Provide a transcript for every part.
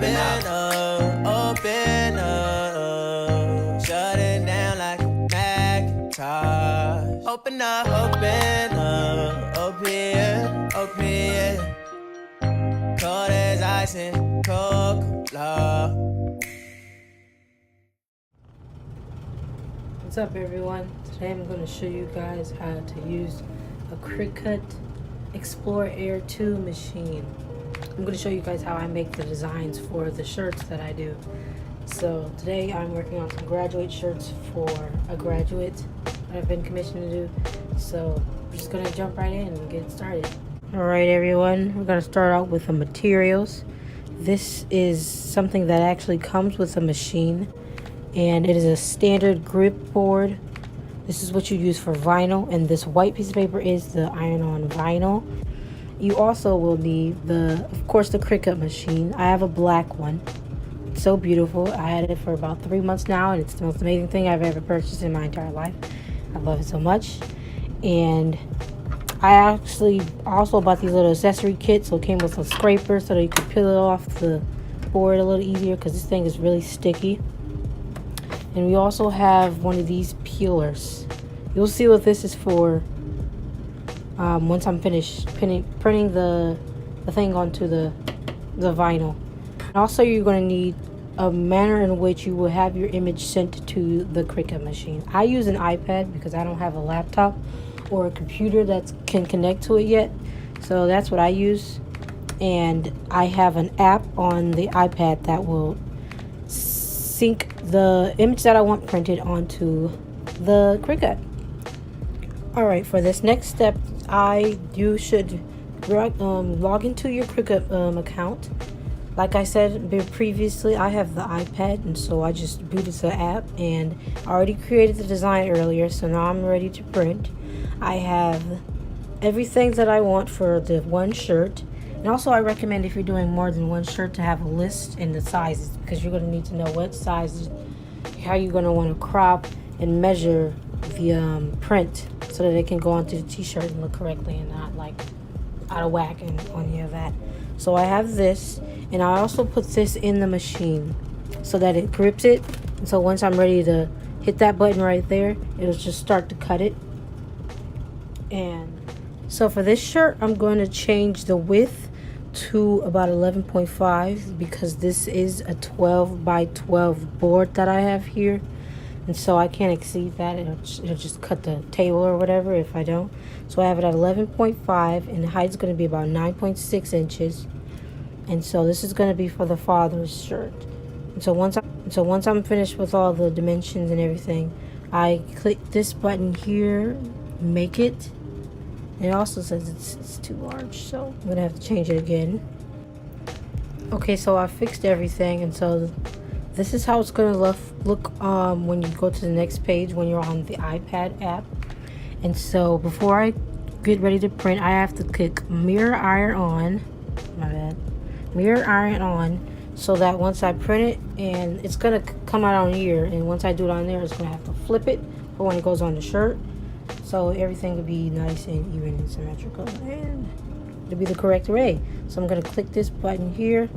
open up. Shut it down like a Macintosh. Open up, open here. Cold as ice and Coca-Cola. What's up, everyone? Today I'm going to show you guys how to use a Cricut Explore Air 2 machine. I'm going to show you guys how I make the designs for the shirts that I do. So today I'm working on some graduate shirts for a graduate that I've been commissioned to do. So I'm just going to jump right in and get started. Alright everyone, we're going to start out with the materials. This is something that actually comes with a machine, and it is a standard grip board. This is what you use for vinyl, and this white piece of paper is the iron-on vinyl. You also will need of course, the Cricut machine. I have a black one. It's so beautiful. I had it for about 3 months now, and it's the most amazing thing I've ever purchased in my entire life. I love it so much. And I actually also bought these little accessory kits, so it came with a scraper so that you could peel it off the board a little easier, because this thing is really sticky. And we also have one of these peelers. You'll see what this is for once I'm finished printing the thing onto the vinyl. And also, you're going to need a manner in which you will have your image sent to the Cricut machine. I use an iPad because I don't have a laptop or a computer that can connect to it yet, so that's what I use. And I have an app on the iPad that will sync the image that I want printed onto the Cricut. Alright, for this next step, you should log into your Cricut account. Like I said previously, I have the iPad, and so I just booted the app, and I already created the design earlier, so now I'm ready to print. I have everything that I want for the one shirt. And also, I recommend, if you're doing more than one shirt, to have a list in the sizes, because you're going to need to know what sizes, how you're going to want to crop and measure the print so that it can go onto the t-shirt and look correctly and not like out of whack and on any of that. So I have this, and I also put this in the machine so that it grips it. And so once I'm ready to hit that button right there, it'll just start to cut it. And so for this shirt, I'm going to change the width to about 11.5 because this is a 12 by 12 board that I have here, and so I can't exceed that. It'll just cut the table or whatever if I don't. So I have it at 11.5, and the height is going to be about 9.6 inches. And so this is going to be for the father's shirt. And so once I'm finished with all the dimensions and everything, I click this button here, make it. It also says it's too large, so I'm gonna have to change it again. Okay, so I fixed everything, and so this is how it's gonna look when you go to the next page when you're on the iPad app. And so before I get ready to print, I have to click mirror iron on. Mirror iron on, so that once I print it, and it's gonna come out on here, and once I do it on there, it's gonna have to flip it for when it goes on the shirt. So everything will be nice and even and symmetrical, and it'll be the correct array. So I'm going to click this button here.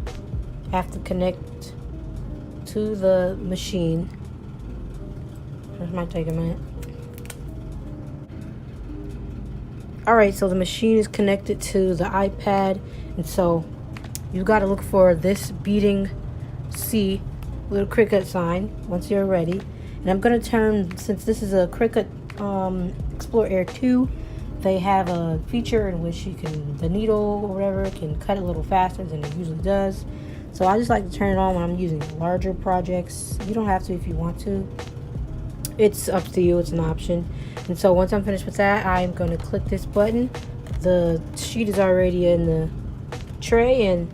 I have to connect to the machine. This might take a minute. Alright, so the machine is connected to the iPad, and so you got to look for this beating C little Cricut sign once you're ready. And I'm going to turn, since this is a Cricut Explore Air 2, they have a feature in which the needle or whatever can cut a little faster than it usually does. So I just like to turn it on when I'm using larger projects. You don't have to if you want to. It's up to you, it's an option. And so once I'm finished with that, I'm going to click this button. The sheet is already in the tray, and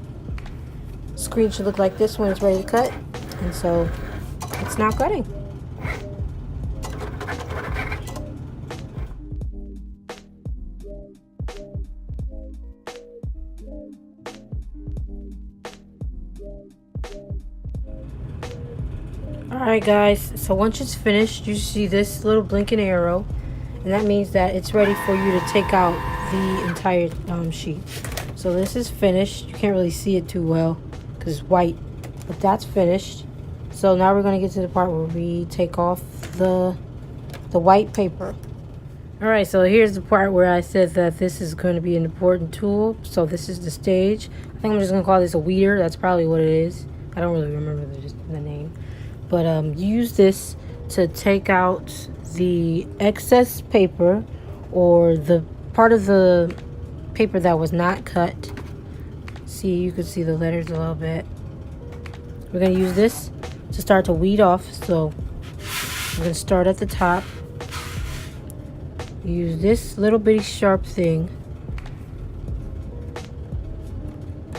the screen should look like this when it's ready to cut. And so it's now cutting. Alright guys, so once it's finished, you see this little blinking arrow, and that means that it's ready for you to take out the entire sheet. So this is finished. You can't really see it too well because it's white, But that's finished. So now we're going to get to the part where we take off the white paper. Alright, so here's the part where I said that this is going to be an important tool. So this is the stage. I think I'm just going to call this a weeder. That's probably what it is. I don't really remember the name. But use this to take out the excess paper or the part of the paper that was not cut. See, you can see the letters a little bit. We're going to use this to start to weed off. So we're going to start at the top. Use this little bitty sharp thing.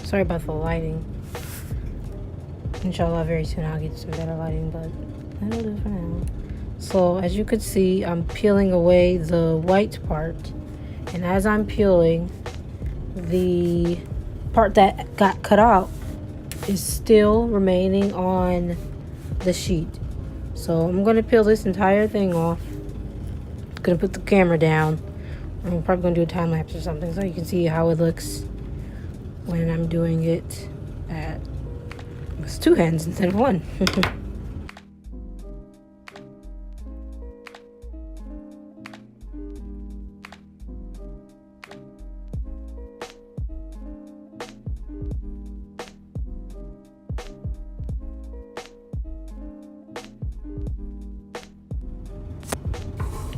Sorry about the lighting. Inshallah, very soon I'll get some better lighting, but that'll do for now. So as you can see, I'm peeling away the white part, and as I'm peeling, the part that got cut out is still remaining on the sheet. So I'm going to peel this entire thing off. Gonna put the camera down. I'm probably gonna do a time lapse or something so you can see how it looks when I'm doing it with 2 hands instead of 1.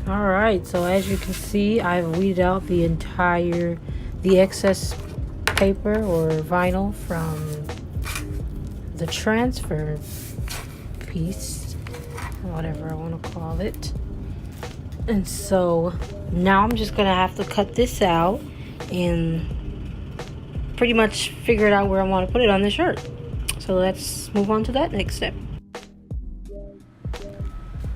Alright, so as you can see, I've weeded out the excess paper or vinyl from the transfer piece, whatever I want to call it. And so now I'm just gonna have to cut this out and pretty much figure it out where I want to put it on the shirt. So let's move on to that next step.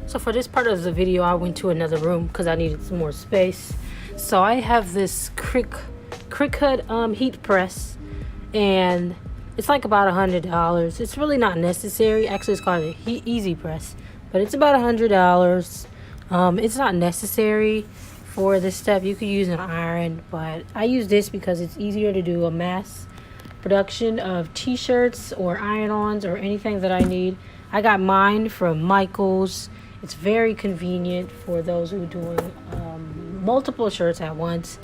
So for this part of the video, I went to another room because I needed some more space. So I have this Cricut heat press, and it's like about $100. It's really not necessary. Actually, it's called a easy press, but it's about $100. It's not necessary for this step. You could use an iron, but I use this because it's easier to do a mass production of t-shirts or iron-ons or anything that I need. I got mine from Michael's. It's very convenient for those who are doing multiple shirts at once.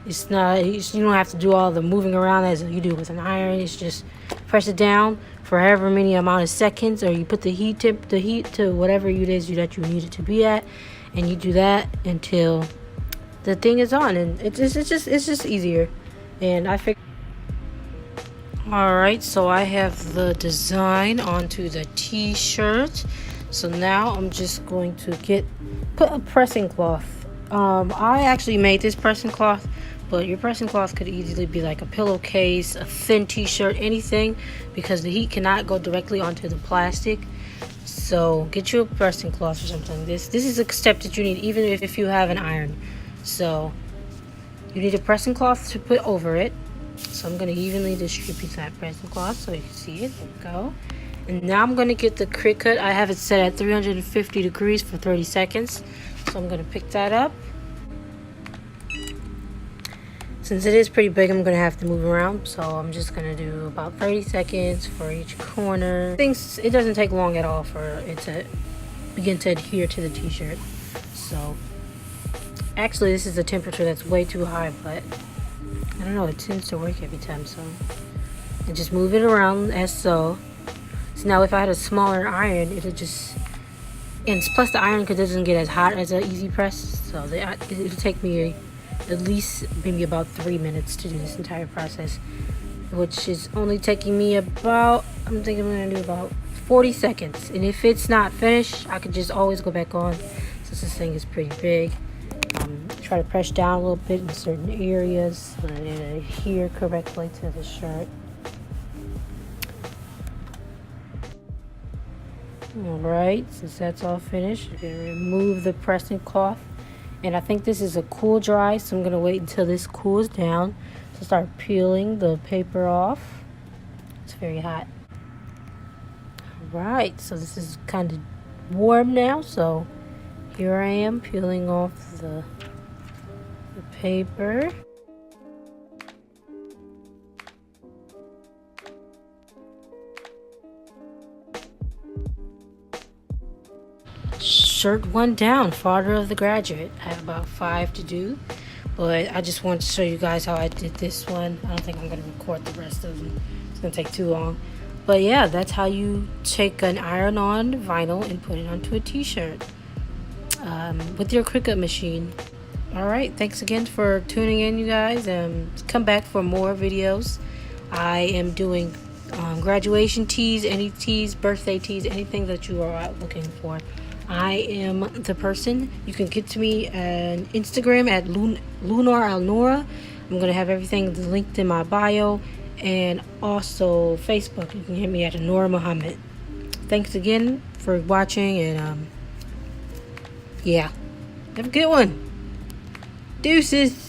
It's not, you don't have to do all the moving around as you do with an iron. It's just press it down for however many amount of seconds, or you put the heat to whatever it is that you need it to be at, and you do that until the thing is on, and it's just easier. And I figured. Alright, so I have the design onto the t-shirt. So now I'm just going to put a pressing cloth. I actually made this pressing cloth, but your pressing cloth could easily be like a pillowcase, a thin t-shirt, anything, because the heat cannot go directly onto the plastic. So get you a pressing cloth or something. This is a step that you need even if you have an iron. So you need a pressing cloth to put over it. So I'm going to evenly distribute that pressing cloth so you can see it. There we go. And now I'm going to get the Cricut. I have it set at 350 degrees for 30 seconds. So I'm going to pick that up. Since it is pretty big, I'm going to have to move around. So I'm just going to do about 30 seconds for each corner. It doesn't take long at all for it to begin to adhere to the t-shirt. So actually, this is a temperature that's way too high, but I don't know, it tends to work every time. So and just move it around as so. So now if I had a smaller iron, it would just, and plus the iron doesn't get as hot as an easy press, so it'll take me at least maybe about 3 minutes to do this entire process, which is only taking me about, I'm thinking I'm gonna do about 40 seconds. And if it's not finished, I could just always go back on, since this thing is pretty big. Try to press down a little bit in certain areas so that it adhere correctly to the shirt. Alright, since that's all finished, I'm going to remove the pressing cloth. And I think this is a cool dry, so I'm going to wait until this cools down to start peeling the paper off. It's very hot. Alright, so this is kind of warm now, so here I am peeling off the paper. shirt 1 down, father of the graduate. I have about 5 to do, but I just wanted to show you guys how I did this one. I don't think I'm going to record the rest of them. It's going to take too long. But yeah, that's how you take an iron-on vinyl and put it onto a t-shirt with your Cricut machine. Alright, thanks again for tuning in, you guys. Come back for more videos. I am doing graduation tees, any tees, birthday tees, anything that you are out looking for. I am the person. You can get to me on Instagram at Lunar Alnora. I'm going to have everything linked in my bio. And also Facebook, you can hit me at Anora Muhammad. Thanks again for watching, and yeah, have a good one. Deuces.